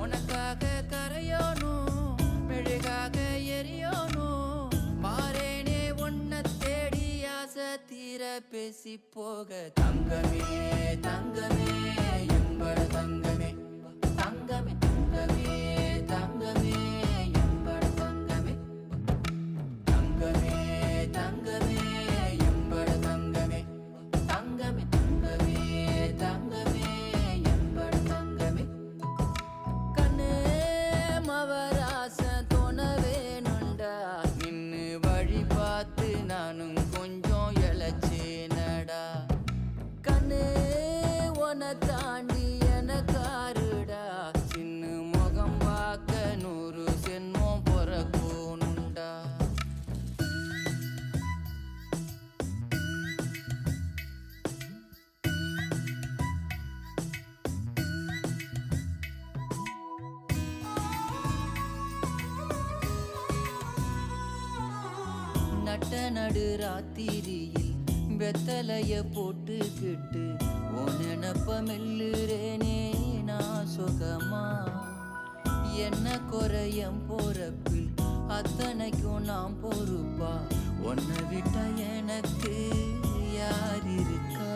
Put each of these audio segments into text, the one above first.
உனக்காக கரையோனும் மெழுகாக எரியோனும் மாறேனே உன்னை தேடி ஆசை தீர பேசி போக தங்கமே தங்கமே எம்பட தங்கமே தங்கமே தங்கமே தங்கமே எம்பட தங்கமே தங்கமே தங்கமே எம்பட தங்கமே தங்கமே தங்கமே தங்கமே எம்பட தங்கமே கண்ணே மவராசன் தோண வேணுண்டா நின்னு வழி பார்த்து நானும் கொஞ்சம் இழைச்சேனடா கண்ணே உன தாண்டி எனக்காருடா சின்ன முகம் பார்க்க 100 சென்மம் பொறக்கோனுண்டா நட்ட நடு ராத்திரியில் வெத்தலைய போட்டுக்கிட்டு உன் நினப்ப மெல்லுறேனே நான் சுகமா என்ன குறையம் போறப்பில் அத்தனைக்கும் நான் பொறுப்பா உன்னை விட்டா எனக்கு யார் இருக்கா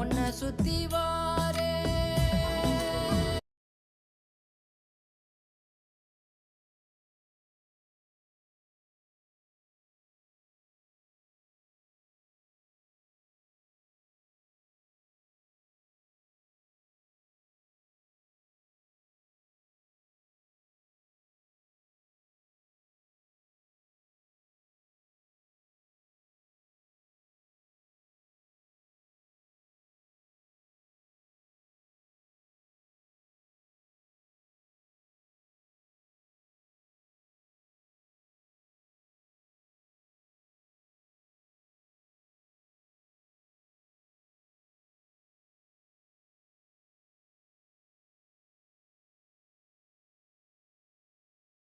உன்னை சுத்தி வா